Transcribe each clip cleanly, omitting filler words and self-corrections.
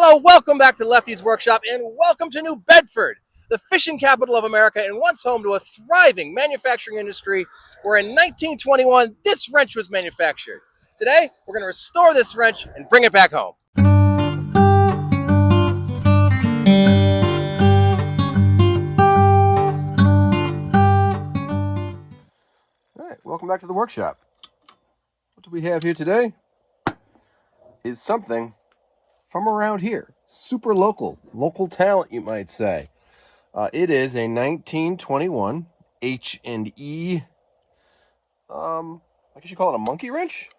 Hello, welcome back to Lefty's Workshop, and welcome to New Bedford, the fishing capital of America and once home to a thriving manufacturing industry where in 1921 this wrench was manufactured. Today, we're going to restore this wrench and bring it back home. All right, welcome back to the workshop. What do we have here today is something from around here. Super local talent, you might say. It is a 1921 H&E, I guess you call it a monkey wrench.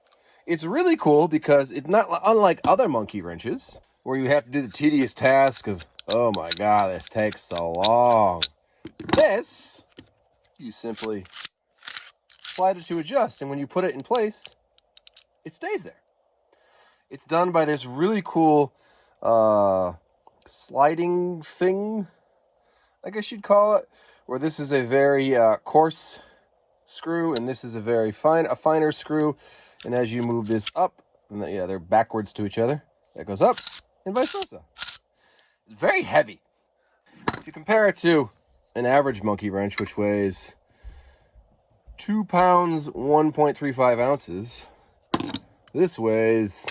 It's really cool because it's not unlike other monkey wrenches where you have to do the tedious task of, oh my God, this takes so long. This, you simply slide it to adjust, and when you put it in place, it stays there. It's done by this really cool sliding thing, I guess you'd call it, where this is a very coarse screw and this is a very finer screw, and as you move this up, and they're backwards to each other, that goes up and vice versa. It's very heavy. If you compare it to an average monkey wrench, which weighs 2 pounds 1.35 ounces, this weighs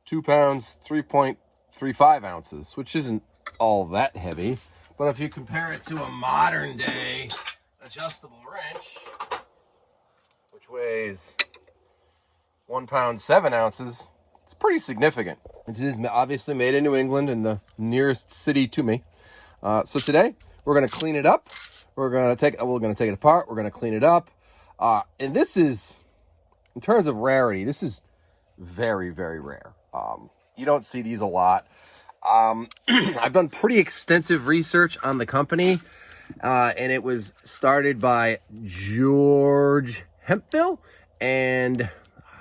2 pounds 3.35 ounces, which isn't all that heavy. But if you compare it to a modern day adjustable wrench, which weighs 1 pound 7 ounces, it's pretty significant. It is obviously made in New England, in the nearest city to me. So today we're going to clean it up. We're going to take it apart. We're going to clean it up. And this is, in terms of rarity, this is very, very rare. You don't see these a lot. I've done pretty extensive research on the company, and it was started by George Hemphill, and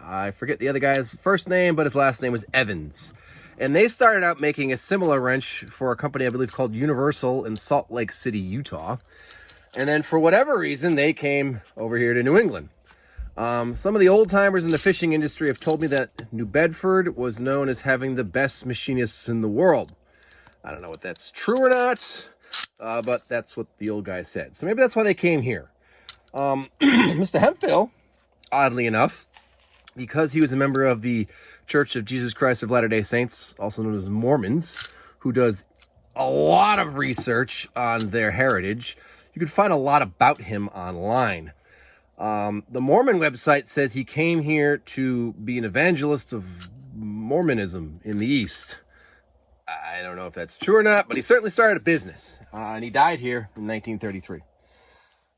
I forget the other guy's first name, but his last name was Evans. And they started out making a similar wrench for a company, I believe, called Universal in Salt Lake City, Utah. And then for whatever reason, they came over here to New England. Some of the old timers in the fishing industry have told me that New Bedford was known as having the best machinists in the world. I don't know if that's true or not, but that's what the old guy said. So maybe that's why they came here. Mr. Hemphill, oddly enough, because he was a member of the Church of Jesus Christ of Latter-day Saints, also known as Mormons, who does a lot of research on their heritage, you can find a lot about him online. The Mormon website says he came here to be an evangelist of Mormonism in the East. I don't know if that's true or not, but he certainly started a business, and he died here in 1933.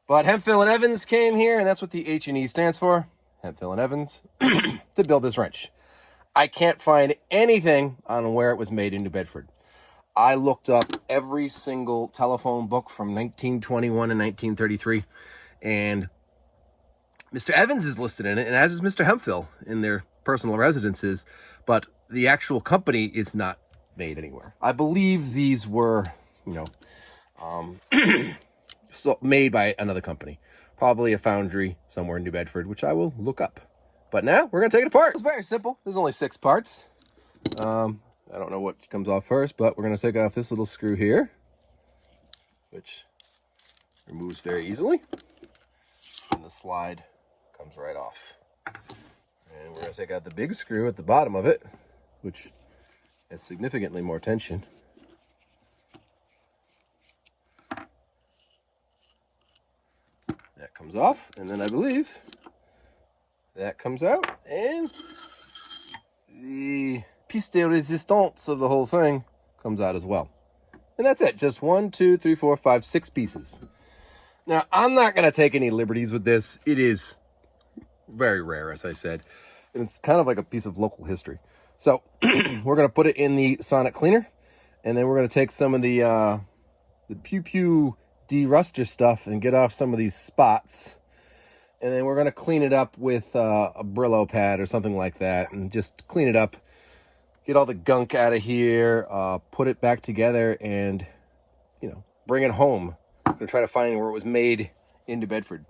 But Hemphill and Evans came here, and that's what the H&E stands for, Hemphill and Evans, to build this wrench. I can't find anything on where it was made in New Bedford. I looked up every single telephone book from 1921 and 1933, and Mr. Evans is listed in it, and as is Mr. Hemphill in their personal residences, but the actual company is not made anywhere. I believe these were, made by another company, probably a foundry somewhere in New Bedford, which I will look up. But now we're going to take it apart. It's very simple. There's only 6 parts. I don't know what comes off first, but we're going to take off this little screw here, which removes very easily, and the slide comes right off. And we're going to take out the big screw at the bottom of it, which has significantly more tension. That comes off, and then I believe that comes out, and the piece de resistance of the whole thing comes out as well. And that's it. Just 1, 2, 3, 4, 5, 6 pieces. Now, I'm not going to take any liberties with this. It is very rare, as I said. And it's kind of like a piece of local history. So we're going to put it in the sonic cleaner, and then we're going to take some of the pew de-ruster stuff and get off some of these spots. And then we're going to clean it up with a Brillo pad or something like that, and just clean it up, get all the gunk out of here, put it back together, and, bring it home. I'm going to try to find where it was made in New Bedford.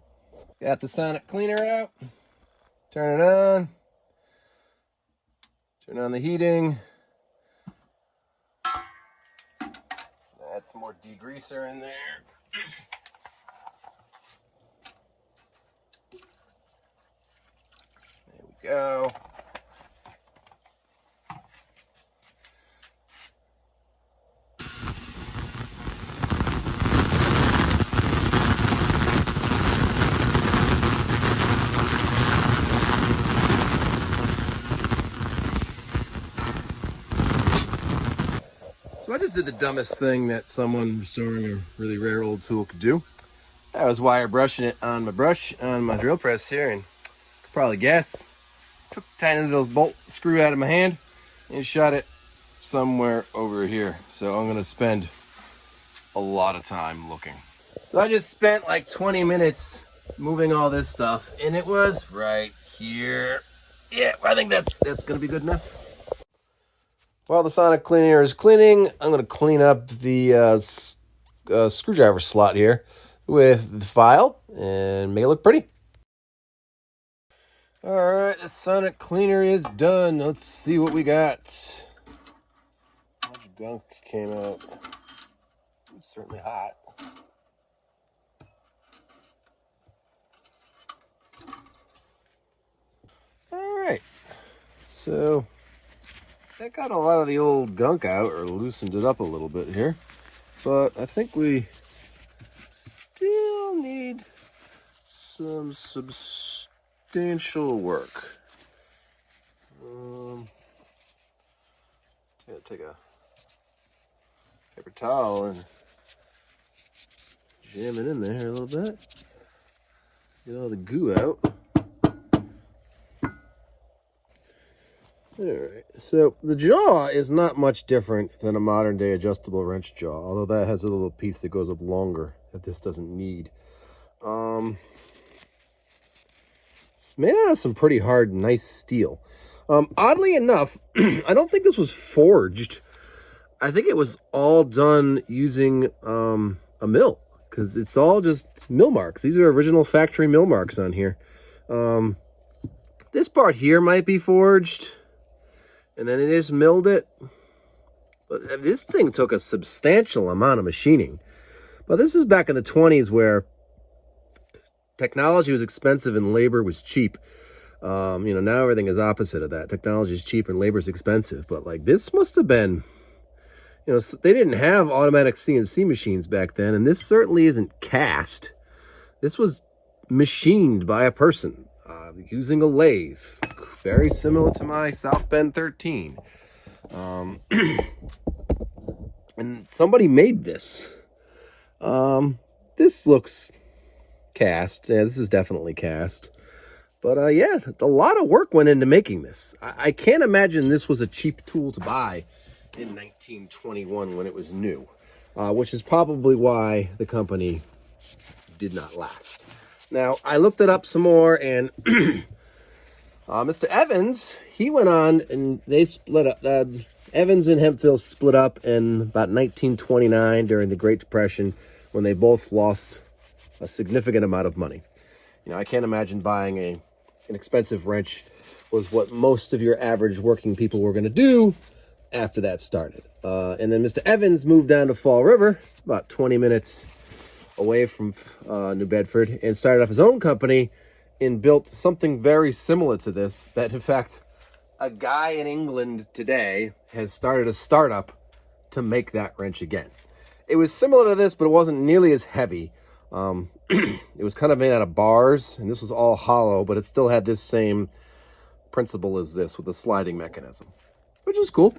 Got the sonic cleaner out. Turn it on. Turn on the heating. some more degreaser in there. There we go. So I just did the dumbest thing that someone restoring a really rare old tool could do. I was wire brushing it on my brush on my drill press here, and you could probably guess, took a tiny little bolt screw out of my hand and shot it somewhere over here. So I'm gonna spend a lot of time looking. So I just spent like 20 minutes moving all this stuff, and it was right here. Yeah, I think that's gonna be good enough. While the sonic cleaner is cleaning, I'm going to clean up the screwdriver slot here with the file and make it look pretty. All right, the sonic cleaner is done. Let's see what we got. How much gunk came out? It's certainly hot. All right, so that got a lot of the old gunk out, or loosened it up a little bit here. But I think we still need some substantial work. Take a paper towel and jam it in there a little bit. Get all the goo out. Alright, so the jaw is not much different than a modern day adjustable wrench jaw, although that has a little piece that goes up longer that this doesn't need. It's made out of some pretty hard, nice steel. Oddly enough, I don't think this was forged. I think it was all done using a mill, because it's all just mill marks. These are original factory mill marks on here. This part here might be forged, and then they just milled it. But this thing took a substantial amount of machining. But this is back in the 20s, where technology was expensive and labor was cheap. Now everything is opposite of that. Technology is cheap and labor is expensive. But like, this must have been, they didn't have automatic CNC machines back then, and this certainly isn't cast. This was machined by a person using a lathe, very similar to my South Bend 13. And somebody made this. This looks cast. Yeah, this is definitely cast. But yeah, a lot of work went into making this. I can't imagine this was a cheap tool to buy in 1921 when it was new, which is probably why the company did not last. Now, I looked it up some more, and Mr. Evans, he went on, and they split up. Evans and Hemphill split up in about 1929 during the Great Depression, when they both lost a significant amount of money. I can't imagine buying an expensive wrench was what most of your average working people were going to do after that started. And then Mr. Evans moved down to Fall River, about 20 minutes away from New Bedford, and started up his own company and built something very similar to this, that in fact a guy in England today has started a startup to make that wrench again. It was similar to this, but it wasn't nearly as heavy. It was kind of made out of bars, and this was all hollow, but it still had this same principle as this, with a sliding mechanism, which is cool.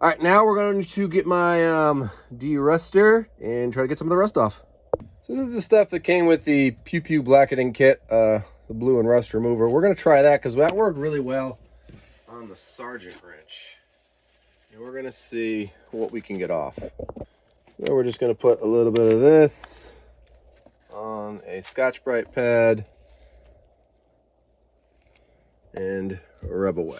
All right, now we're going to get my de-ruster and try to get some of the rust off. So this is the stuff that came with the Pew Pew blacketing kit, the blue and rust remover. We're going to try that because that worked really well on the Sargent wrench. And we're going to see what we can get off. So we're just going to put a little bit of this on a Scotch-Brite pad and rub away.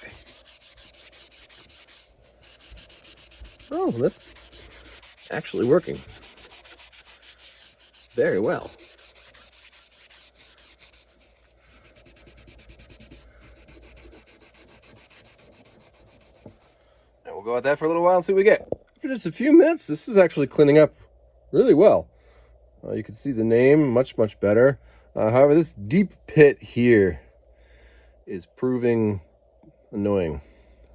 Oh, that's actually working very well. And we'll go at that for a little while and see what we get. For just a few minutes, this is actually cleaning up really well. You can see the name much better. However, this deep pit here is proving annoying.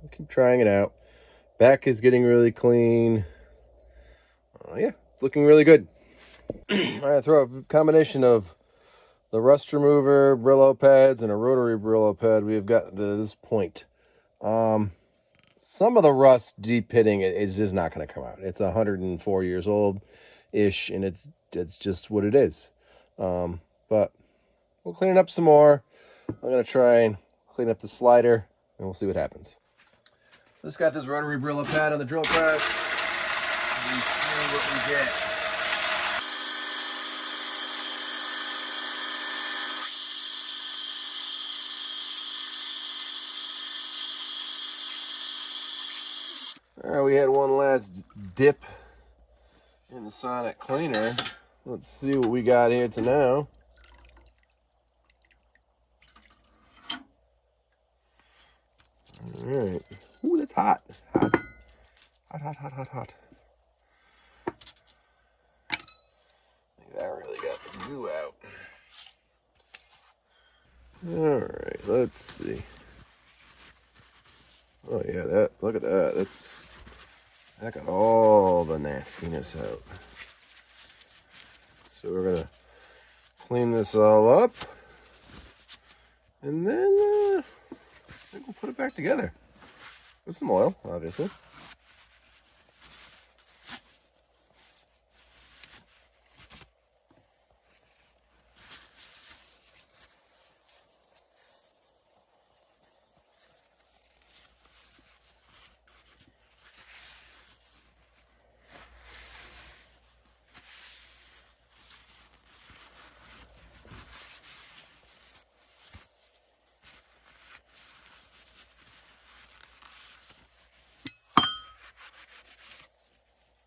I'll keep trying it out. Back is getting really clean. Yeah, it's looking really good. All right, throw a combination of the rust remover, Brillo pads, and a rotary Brillo pad. We have gotten to this point. Some of the rust deep pitting is just not going to come out. It's 104 years old ish, and it's just what it is. But we'll clean it up some more. I'm going to try and clean up the slider, and we'll see what happens. Just got this rotary Brillo pad on the drill press. And see what we get. We had one last dip in the sonic cleaner. Let's see what we got here to now. All right. Ooh, that's hot. Hot. Hot. I think that really got the goo out. All right, let's see. Oh yeah, look at that. That got all the nastiness out. So we're gonna clean this all up, and then I think we'll put it back together with some oil, obviously.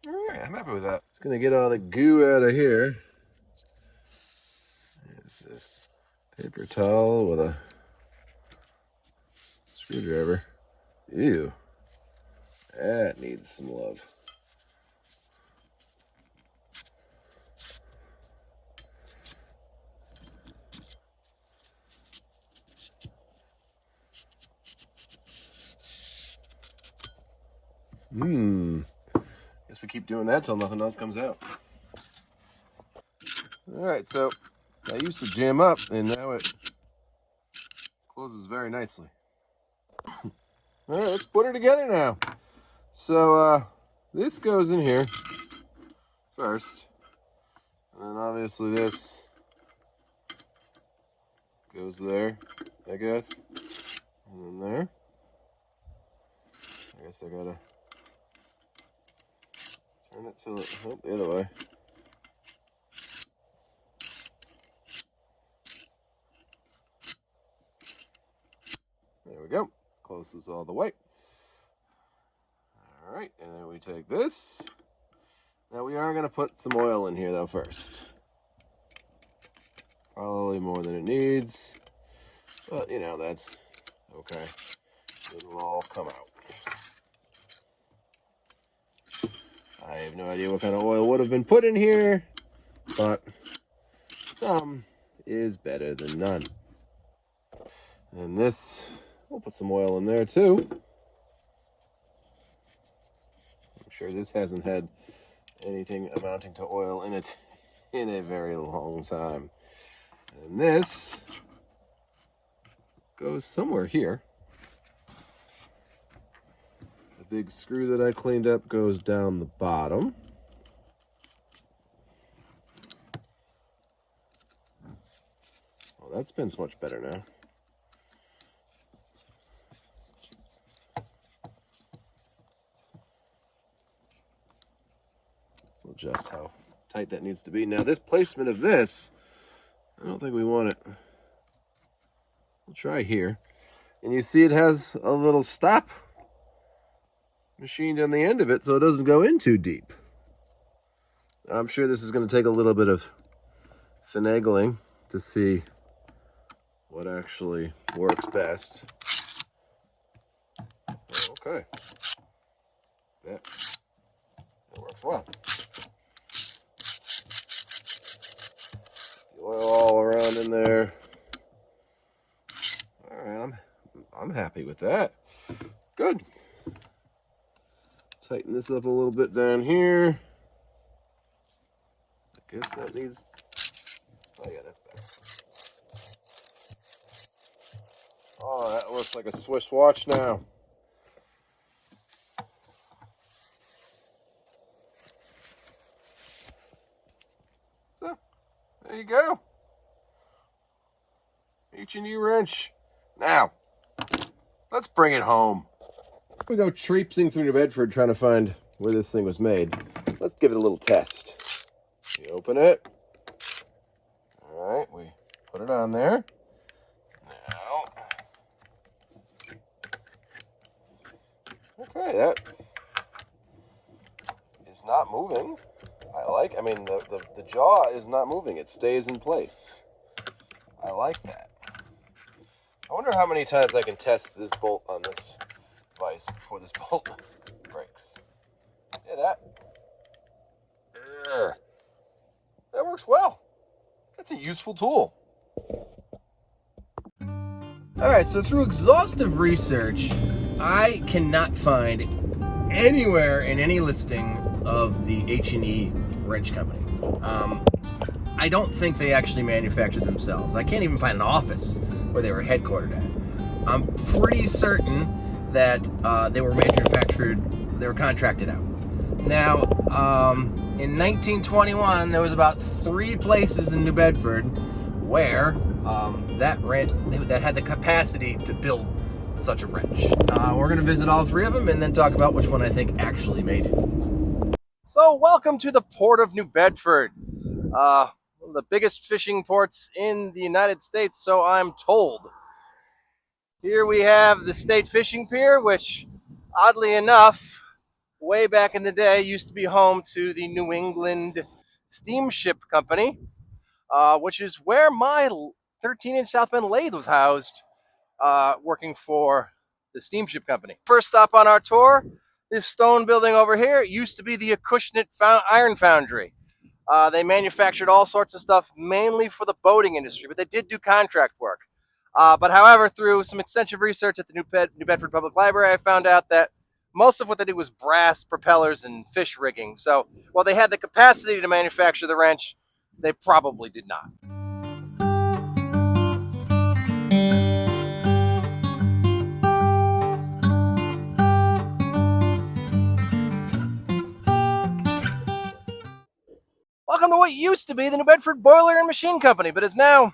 Alright, I'm happy with that. Just gonna get all the goo out of here. There's a paper towel with a screwdriver. Ew. That needs some love. Guess we keep doing that till nothing else comes out. Alright, so I used to jam up, and now it closes very nicely. Alright, let's put her together now. So, this goes in here first. And then obviously this goes there, I guess. And then there. I guess I gotta turn it the other way. There we go. Closes all the way. All right, and then we take this. Now we are gonna put some oil in here though first. Probably more than it needs, but you know, that's okay. It'll all come out. I have no idea what kind of oil would have been put in here, but some is better than none. And this, we'll put some oil in there too. I'm sure this hasn't had anything amounting to oil in it in a very long time. And this goes somewhere here. The big screw that I cleaned up goes down the bottom. Well, that spins much better now. We'll adjust how tight that needs to be. Now, this placement of this, I don't think we want it. We'll try here. And you see it has a little stop machined on the end of it so it doesn't go in too deep. I'm sure this is going to take a little bit of finagling to see what actually works best. Okay. That works well. happy with that. Good. Tighten this up a little bit down here. I guess that needs... Oh, yeah, that's better. Oh, that looks like a Swiss watch now. So, there you go. H&E wrench. Now, let's bring it home. We go traipsing through New Bedford trying to find where this thing was made. Let's give it a little test. We open it. All right, we put it on there. Now, okay, that is not moving. I mean, the jaw is not moving. It stays in place. I like that. I wonder how many times I can test this bolt on this vise before this bolt breaks. Yeah, that works well. That's a useful tool. All right, so through exhaustive research, I cannot find anywhere in any listing of the H&E wrench company. I don't think they actually manufactured themselves. I can't even find an office where they were headquartered at. I'm pretty certain that they were contracted out. Now, in 1921, there was about 3 places in New Bedford where that had the capacity to build such a wrench. We're going to visit all 3 of them and then talk about which one I think actually made it. So, welcome to the Port of New Bedford. One of the biggest fishing ports in the United States, so I'm told. Here we have the State Fishing Pier, which, oddly enough, way back in the day, used to be home to the New England Steamship Company, which is where my 13-inch South Bend lathe was housed, working for the Steamship Company. First stop on our tour, this stone building over here, it used to be the Acushnet Iron Foundry. They manufactured all sorts of stuff, mainly for the boating industry, but they did do contract work. But however, through some extensive research at the New Bedford Public Library, I found out that most of what they did was brass propellers and fish rigging. So while they had the capacity to manufacture the wrench, they probably did not. Welcome to what used to be the New Bedford Boiler and Machine Company, but is now,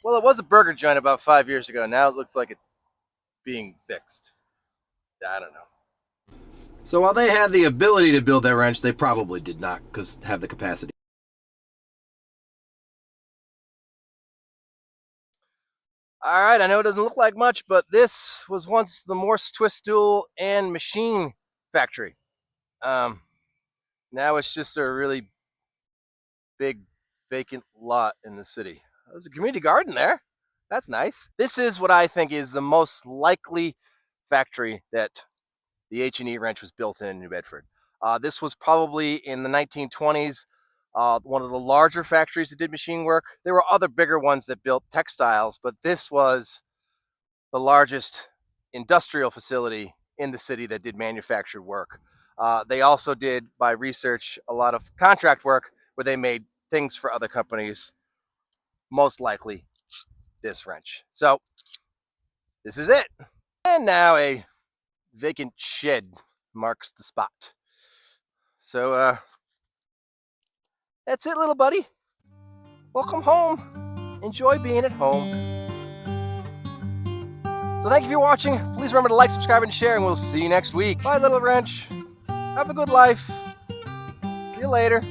well, it was a burger joint about 5 years ago. Now it looks like it's being fixed. I don't know. So while they had the ability to build that wrench, they probably did not have the capacity. All right, I know it doesn't look like much, but this was once the Morse twist tool and machine factory. Now it's just a really big vacant lot in the city. There's a community garden there. That's nice. This is what I think is the most likely factory that the H&E wrench was built in New Bedford. This was probably in the 1920s, one of the larger factories that did machine work. There were other bigger ones that built textiles, but this was the largest industrial facility in the city that did manufactured work. They also did, by research, a lot of contract work where they made things for other companies, most likely this wrench. So this is it. And now a vacant shed marks the spot. So that's it, little buddy. Welcome home. Enjoy being at home. So thank you for watching. Please remember to like, subscribe, and share, and we'll see you next week. Bye, little wrench. Have a good life. See you later.